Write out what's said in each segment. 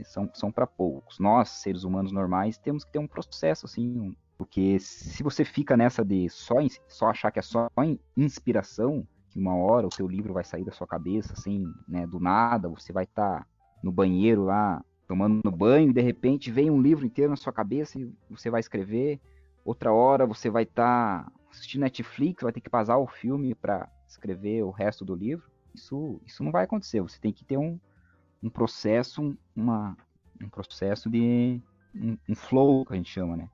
são para poucos. Nós, seres humanos normais, temos que ter um processo, assim, porque se você fica nessa de só achar que é só inspiração, que uma hora o teu livro vai sair da sua cabeça, assim, né, do nada, você vai estar no banheiro lá, tomando banho, e de repente vem um livro inteiro na sua cabeça e você vai escrever. Outra hora você vai estar assistindo Netflix, vai ter que pausar o filme para escrever o resto do livro. Isso não vai acontecer. Você tem que ter um processo, um processo de um flow, que a gente chama, né?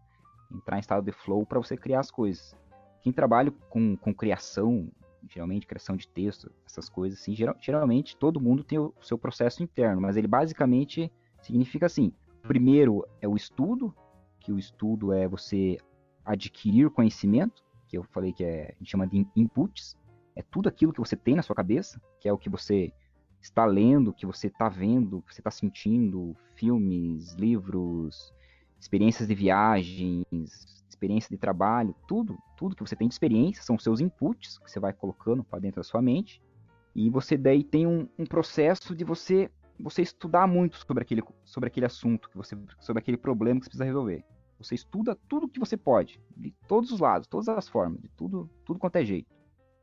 Entrar em estado de flow para você criar as coisas. Quem trabalha com criação, geralmente criação de texto, essas coisas assim, geralmente todo mundo tem o seu processo interno, mas ele basicamente significa assim: primeiro é o estudo, que o estudo é você adquirir conhecimento, que eu falei que a gente chama de inputs, é tudo aquilo que você tem na sua cabeça, que é o que você está lendo, que você está vendo, que você está sentindo, filmes, livros, experiências de viagens, experiência de trabalho, tudo que você tem de experiência são seus inputs que você vai colocando para dentro da sua mente. E você daí tem um processo de você estudar muito sobre aquele assunto, sobre aquele problema que você precisa resolver. Você estuda tudo que você pode, de todos os lados, todas as formas, de tudo quanto é jeito.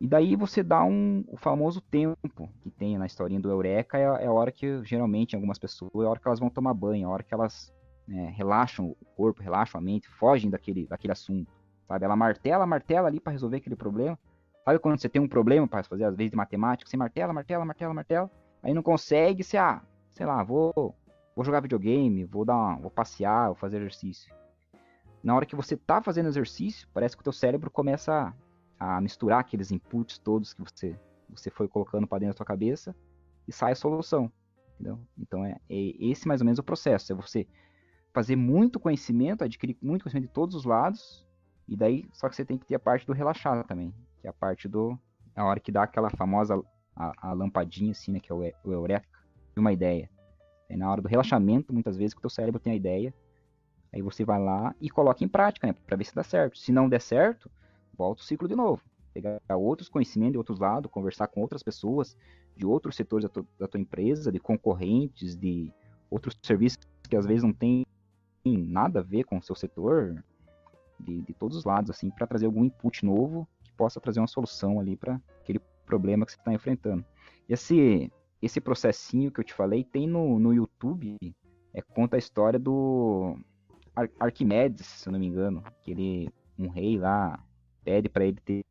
E daí você dá o famoso tempo que tem na historinha do Eureka, é a hora que, geralmente, algumas pessoas, é a hora que elas vão tomar banho, é a hora que elas relaxam o corpo, relaxam a mente, fogem daquele assunto, sabe? Ela martela ali para resolver aquele problema. Sabe quando você tem um problema para fazer, às vezes, de matemática, você martela, aí não consegue, você, sei lá, vou jogar videogame, vou passear, vou fazer exercício. Na hora que você tá fazendo exercício, parece que o teu cérebro começa a misturar aqueles inputs todos que você foi colocando para dentro da tua cabeça e sai a solução, entendeu? Então é esse mais ou menos o processo, é você fazer muito conhecimento, adquirir muito conhecimento de todos os lados, e daí só que você tem que ter a parte do relaxar também, que é a parte a hora que dá aquela famosa a lampadinha assim, né, que é o eureka, de uma ideia. É na hora do relaxamento, muitas vezes, que o teu cérebro tem a ideia. Aí você vai lá e coloca em prática, né? Pra ver se dá certo. Se não der certo, volta o ciclo de novo. Pegar outros conhecimentos de outros lados, conversar com outras pessoas de outros setores da tua empresa, de concorrentes, de outros serviços que às vezes não tem nada a ver com o seu setor, de todos os lados, assim, para trazer algum input novo que possa trazer uma solução ali para aquele problema que você está enfrentando. Esse processinho que eu te falei tem no YouTube, conta a história do Arquimedes, se eu não me engano, que um rei lá, pede para ele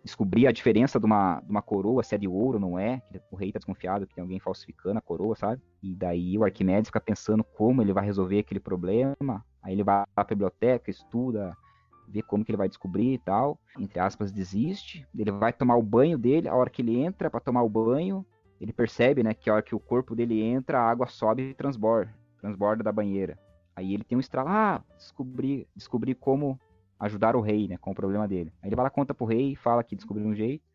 descobrir a diferença de uma coroa, se é de ouro ou não é, que o rei tá desconfiado que tem alguém falsificando a coroa, sabe? E daí o Arquimedes fica pensando como ele vai resolver aquele problema, aí ele vai pra biblioteca, estuda, vê como que ele vai descobrir e tal, entre aspas, desiste, ele vai tomar o banho dele, a hora que ele entra para tomar o banho, ele percebe, né, que a hora que o corpo dele entra, a água sobe e transborda da banheira. Aí ele tem um estralo, descobri como ajudar o rei, né, com o problema dele. Aí ele vai lá, conta pro rei, fala que descobriu um jeito,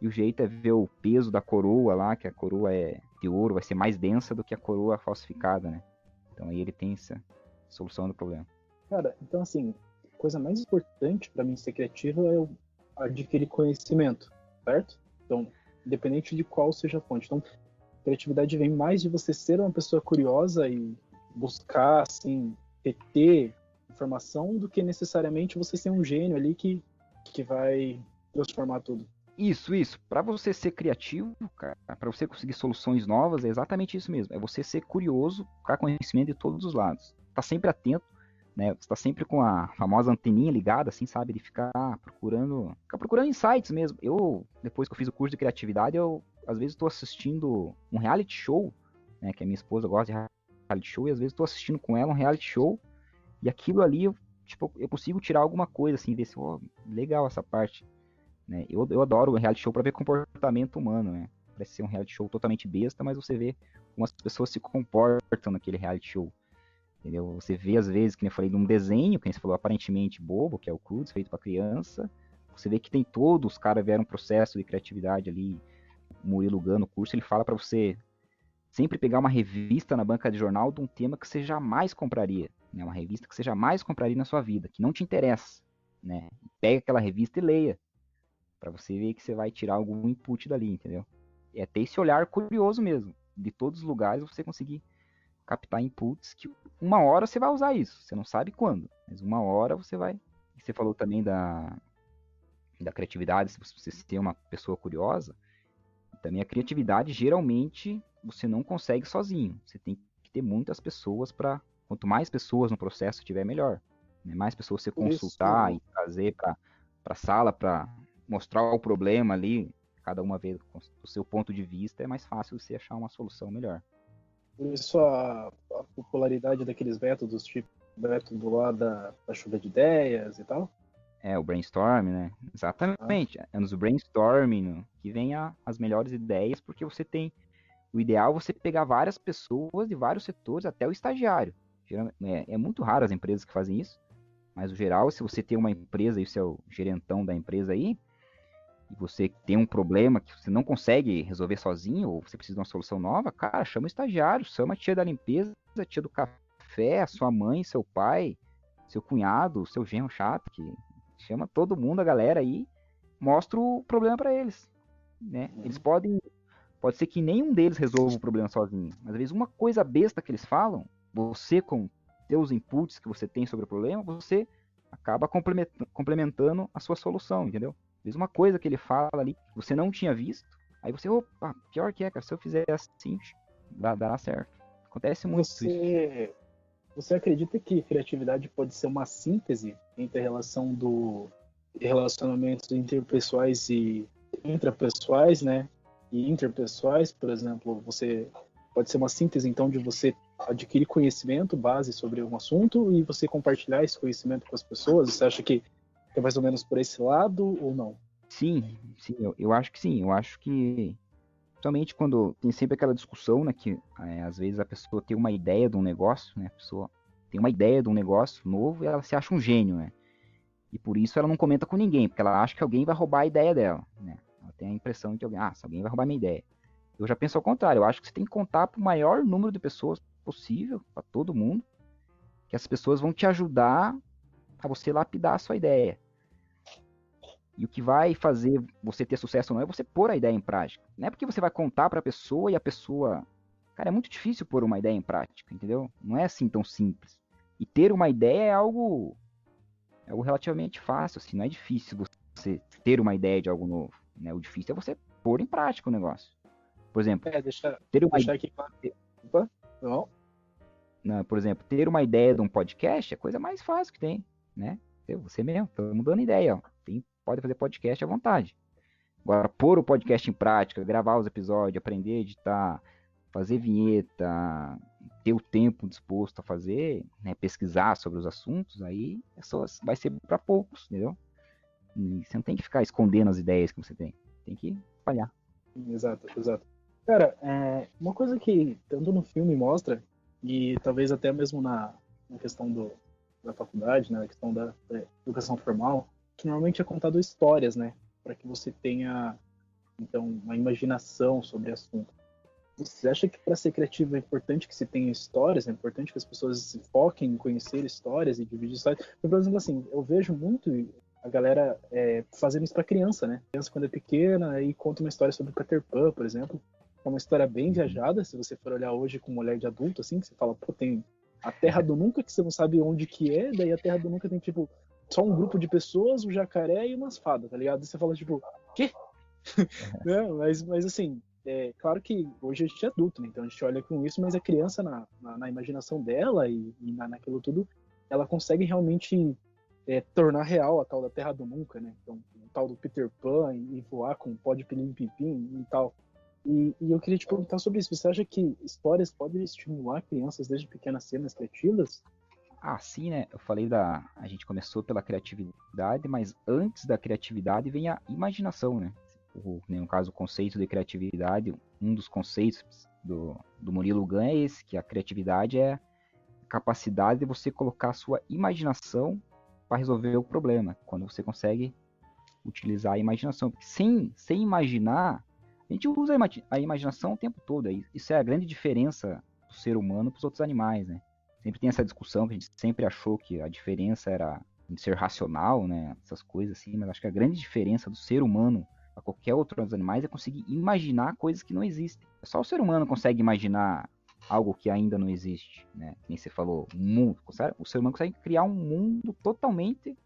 e o jeito é ver o peso da coroa lá, que a coroa é de ouro, vai ser mais densa do que a coroa falsificada, né? Então aí ele tem essa solução do problema. Cara, então assim, a coisa mais importante para mim ser criativo é eu adquirir conhecimento, certo? Então, independente de qual seja a fonte. Então, criatividade vem mais de você ser uma pessoa curiosa e buscar, assim, reter informação do que necessariamente você ser um gênio ali que vai transformar tudo. Isso. Para você ser criativo, cara, para você conseguir soluções novas, é exatamente isso mesmo. É você ser curioso, ficar conhecimento de todos os lados. Tá sempre atento, né? Você tá sempre com a famosa anteninha ligada, assim, sabe? De ficar procurando insights mesmo. Eu, depois que eu fiz o curso de criatividade, eu às vezes estou assistindo um reality show, né? Que a minha esposa gosta de reality show, e às vezes estou assistindo com ela um reality show, e aquilo ali, eu consigo tirar alguma coisa, assim, ver se, legal essa parte. Né? Eu adoro o reality show para ver comportamento humano, né? Parece ser um reality show totalmente besta, mas você vê como as pessoas se comportam naquele reality show. Entendeu? Você vê, às vezes, que nem eu falei, num desenho, que você falou, aparentemente bobo, que é o Cruz, feito para criança. Você vê que tem todos os caras vieram um processo de criatividade ali. O Murilo Gun, no curso, ele fala para você sempre pegar uma revista na banca de jornal de um tema que você jamais compraria. Né? Uma revista que você jamais compraria na sua vida, que não te interessa. Né? Pega aquela revista e leia para você ver que você vai tirar algum input dali, entendeu? É ter esse olhar curioso mesmo, de todos os lugares você conseguir captar inputs que uma hora você vai usar isso. Você não sabe quando, mas uma hora você vai. Você falou também da criatividade, se você ser uma pessoa curiosa. Também a criatividade, geralmente, você não consegue sozinho. Você tem que ter muitas pessoas para... Quanto mais pessoas no processo tiver, melhor. Né? Mais pessoas você Por isso, consultar e trazer para a sala para mostrar o problema ali, cada uma vez do seu ponto de vista, é mais fácil você achar uma solução melhor. por isso a popularidade daqueles métodos, tipo o método lá da chuva de ideias e tal. O brainstorm, né? Ah, Exatamente. É nos brainstorming que vem as melhores ideias, porque você tem... O ideal é você pegar várias pessoas de vários setores, até o estagiário. É muito raro as empresas que fazem isso, mas o geral, se você tem uma empresa e você é o gerentão da empresa aí, e você tem um problema que você não consegue resolver sozinho, ou você precisa de uma solução nova, cara, chama o estagiário, chama a tia da limpeza, a tia do café, a sua mãe, seu pai, seu cunhado, seu genro chato, que chama todo mundo, a galera aí, mostra o problema para eles, né? Eles pode ser que nenhum deles resolva o problema sozinho, mas às vezes uma coisa besta que eles falam, você com seus inputs que você tem sobre o problema, você acaba complementando a sua solução, entendeu? Às vezes uma coisa que ele fala ali que você não tinha visto, aí você, opa, pior que é, cara, se eu fizer assim, dará certo. Acontece muito isso. Você acredita que criatividade pode ser uma síntese entre a relação do relacionamentos interpessoais e intrapessoais, né? E interpessoais, por exemplo, você pode ser uma síntese então de você adquirir conhecimento base sobre um assunto e você compartilhar esse conhecimento com as pessoas. Você acha que é mais ou menos por esse lado ou não? Sim, sim, eu acho que sim. Eu acho que, principalmente quando tem sempre aquela discussão, né, que às vezes a pessoa tem uma ideia de um negócio, né, a pessoa tem uma ideia de um negócio novo e ela se acha um gênio, né, e por isso ela não comenta com ninguém, porque ela acha que alguém vai roubar a ideia dela, né, ela tem a impressão de que se alguém vai roubar minha ideia. Eu já penso ao contrário, eu acho que você tem que contar para o maior número de pessoas possível, para todo mundo, que as pessoas vão te ajudar a você lapidar a sua ideia. E o que vai fazer você ter sucesso ou não é você pôr a ideia em prática. Não é porque você vai contar para a pessoa e a pessoa... Cara, é muito difícil pôr uma ideia em prática, entendeu? Não é assim tão simples. E ter uma ideia é algo relativamente fácil, assim, não é difícil você ter uma ideia de algo novo, né? O difícil é você pôr em prática o negócio. Por exemplo, ter uma Deixar aqui claro. Opa, não. por exemplo, ter uma ideia de um podcast é a coisa mais fácil que tem, né? Você mesmo, estamos dando ideia, ó. Pode fazer podcast à vontade. Agora, pôr o podcast em prática, gravar os episódios, aprender a editar, fazer vinheta, ter o tempo disposto a fazer, né, pesquisar sobre os assuntos, aí vai ser para poucos, entendeu? E você não tem que ficar escondendo as ideias que você tem. Tem que espalhar. Exato, exato. Cara, uma coisa que tanto no filme mostra, e talvez até mesmo na questão da faculdade, né, na questão da educação formal, que normalmente é contado histórias, né, para que você tenha, então, uma imaginação sobre o assunto. Você acha que para ser criativo é importante que se tenha histórias? É importante que as pessoas se foquem em conhecer histórias e dividir histórias? Por exemplo, assim, eu vejo muito a galera fazendo isso para criança, né? Criança quando é pequena e conta uma história sobre Peter Pan, por exemplo. É uma história bem viajada, se você for olhar hoje com um olhar de adulto, assim, que você fala, pô, tem a Terra do Nunca, que você não sabe onde que é, daí a Terra do Nunca tem, tipo, só um grupo de pessoas, um jacaré e umas fadas, tá ligado? E você fala, tipo, quê? Né? Mas assim, claro que hoje a gente é adulto, né? Então a gente olha com isso, mas a criança, na imaginação dela e naquilo tudo, ela consegue realmente tornar real a tal da Terra do Nunca, né? Então, o tal do Peter Pan e voar com o pó de pilim-pim-pim e tal. E eu queria te perguntar sobre isso. Você acha que histórias podem estimular crianças desde pequenas cenas criativas? Sim, né? Eu falei a gente começou pela criatividade, mas antes da criatividade vem a imaginação, né? No caso, o conceito de criatividade, um dos conceitos do Murilo Gun é esse, que a criatividade é a capacidade de você colocar a sua imaginação para resolver o problema, quando você consegue utilizar a imaginação. Porque sem imaginar, a gente usa a imaginação o tempo todo. Isso é a grande diferença do ser humano para os outros animais, né? Sempre tem essa discussão que a gente sempre achou que a diferença era em ser racional, né? Essas coisas assim, mas acho que a grande diferença do ser humano a qualquer outro dos animais é conseguir imaginar coisas que não existem. Só o ser humano consegue imaginar algo que ainda não existe, né? Nem você falou, o ser humano consegue criar um mundo totalmente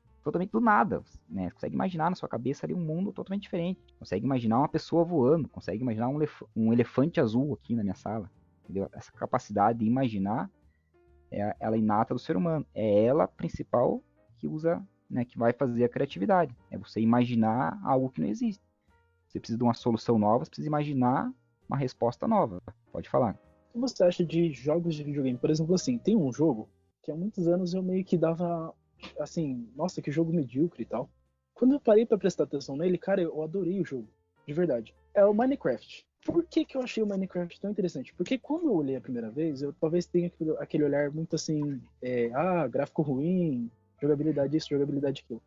do nada, né? Consegue imaginar na sua cabeça ali um mundo totalmente diferente. Consegue imaginar uma pessoa voando, consegue imaginar um elefante azul aqui na minha sala, entendeu? Essa capacidade de imaginar ela inata do ser humano. É ela principal que usa, né, que vai fazer a criatividade. É você imaginar algo que não existe. Você precisa de uma solução nova, você precisa imaginar uma resposta nova. Pode falar. O que você acha de jogos de videogame? Por exemplo, assim, tem um jogo que há muitos anos eu meio que dava, assim, nossa, que jogo medíocre e tal. Quando eu parei pra prestar atenção nele, cara, eu adorei o jogo, de verdade. É o Minecraft. Por que que eu achei o Minecraft tão interessante? Porque quando eu olhei a primeira vez, eu talvez tenha aquele olhar muito assim, gráfico ruim, jogabilidade isso, jogabilidade aquilo.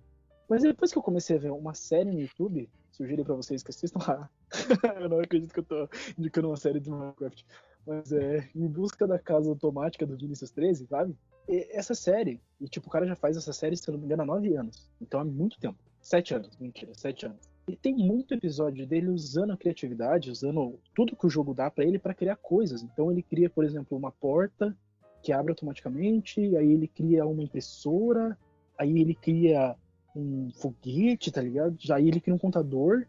Mas depois que eu comecei a ver uma série no YouTube, sugiro pra vocês que assistam lá. Eu não acredito que eu tô indicando uma série do Minecraft. Mas Em Busca da Casa Automática do Vinicius 13, sabe? E essa série, e tipo, o cara já faz essa série, se eu não me engano, há 9 anos. Então há muito tempo. 7 anos, mentira, 7 anos. E tem muito episódio dele usando a criatividade, usando tudo que o jogo dá pra ele pra criar coisas. Então ele cria, por exemplo, uma porta que abre automaticamente, aí ele cria uma impressora, aí ele cria um foguete, tá ligado? Aí ele cria um contador.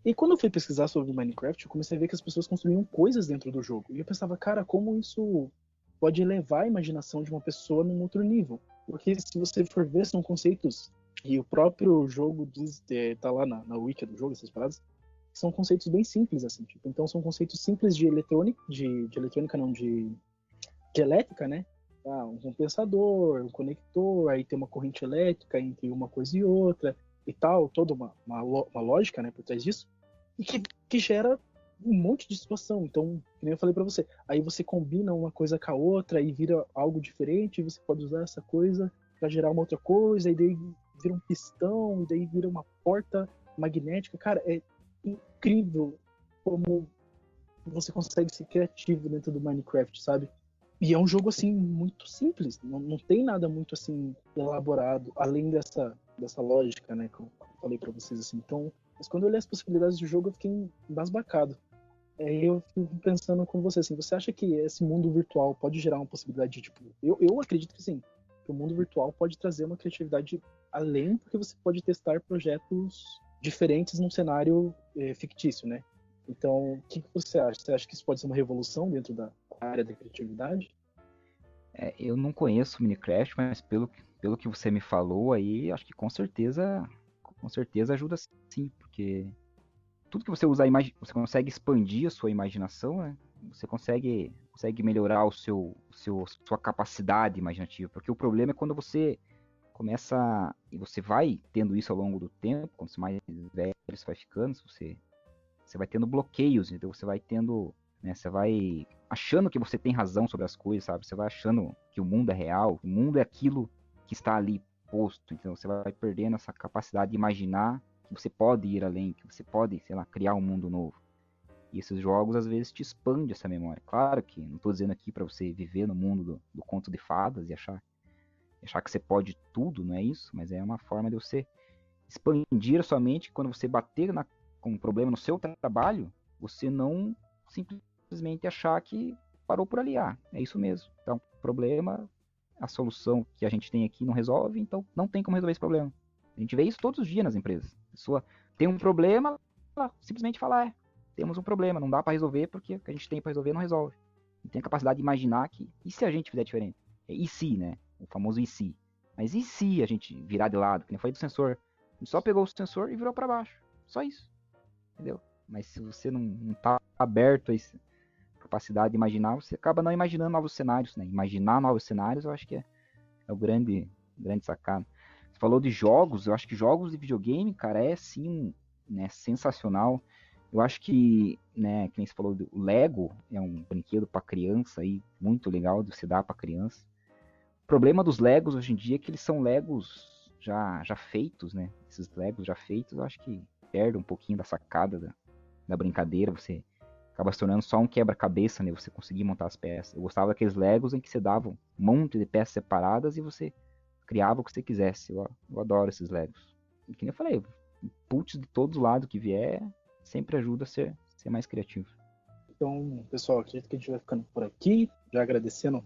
E quando eu fui pesquisar sobre Minecraft, eu comecei a ver que as pessoas construíam coisas dentro do jogo. E eu pensava, cara, como isso pode elevar a imaginação de uma pessoa num outro nível? Porque se você for ver, são conceitos, e o próprio jogo diz, tá lá na wiki do jogo, essas paradas, são conceitos bem simples, assim. Tipo, então são conceitos simples de eletrônica, de eletrônica não, de elétrica, né? Um compensador, um conector, aí tem uma corrente elétrica entre uma coisa e outra e tal, toda uma lógica, né, por trás disso, e que gera um monte de situação. Então, que nem eu falei para você, aí você combina uma coisa com a outra e vira algo diferente, e você pode usar essa coisa para gerar uma outra coisa, e daí vira um pistão, e daí vira uma porta magnética. Cara, é incrível como você consegue ser criativo dentro do Minecraft, sabe? E é um jogo, assim, muito simples. Não tem nada muito, assim, elaborado, além dessa lógica, né, que eu falei pra vocês, assim. Então, mas quando eu olhei as possibilidades do jogo, eu fiquei embasbacado. Aí eu fico pensando com você, assim, você acha que esse mundo virtual pode gerar uma possibilidade de, tipo... Eu acredito que sim, que o mundo virtual pode trazer uma criatividade além, porque você pode testar projetos diferentes num cenário fictício, né? Então, o que você acha? Você acha que isso pode ser uma revolução dentro da área da criatividade? Eu não conheço Minecraft, mas pelo que você me falou aí, acho que com certeza ajuda sim, porque tudo que você usa você consegue expandir a sua imaginação, né? Você consegue melhorar sua capacidade imaginativa, porque o problema é quando você começa e você vai tendo isso ao longo do tempo, quando você mais velho você vai ficando, você vai tendo bloqueios, então você vai tendo, né, você vai achando que você tem razão sobre as coisas, sabe? Você vai achando que o mundo é real, o mundo é aquilo que está ali posto, então você vai perdendo essa capacidade de imaginar que você pode ir além, que você pode, sei lá, criar um mundo novo. E esses jogos às vezes te expandem essa memória. Claro que não estou dizendo aqui para você viver no mundo do conto de fadas e achar que você pode tudo, não é isso, mas é uma forma de você expandir a sua mente quando você bater com um problema no seu trabalho, você não simplesmente achar que parou por ali. É isso mesmo. Então, problema, a solução que a gente tem aqui não resolve, então não tem como resolver esse problema. A gente vê isso todos os dias nas empresas. A pessoa tem um problema, ela simplesmente fala, temos um problema, não dá para resolver porque o que a gente tem para resolver não resolve. Não tem a capacidade de imaginar que, e se a gente fizer diferente? E se, né? O famoso e se. Mas e se a gente virar de lado? Que nem foi do sensor. A gente só pegou o sensor e virou para baixo. Só isso. Entendeu? Mas se você não tá aberto a essa capacidade de imaginar, você acaba não imaginando novos cenários, né? Imaginar novos cenários, eu acho que é o grande sacado. Você falou de jogos, eu acho que jogos de videogame, cara, é sim, né, sensacional. Eu acho que, né, que nem você falou, o Lego é um brinquedo para criança aí, muito legal de se dar para criança. O problema dos Legos hoje em dia é que eles são Legos já feitos, né? Esses Legos já feitos, eu acho que perde um pouquinho da sacada da brincadeira, você acaba se tornando só um quebra-cabeça, né? Você conseguir montar as peças. Eu gostava daqueles Legos em que você dava um monte de peças separadas e você criava o que você quisesse. Eu adoro esses Legos. E que nem eu falei, inputs de todos os lados que vier sempre ajuda a ser mais criativo. Então, pessoal, acredito que a gente vai ficando por aqui. Já agradecendo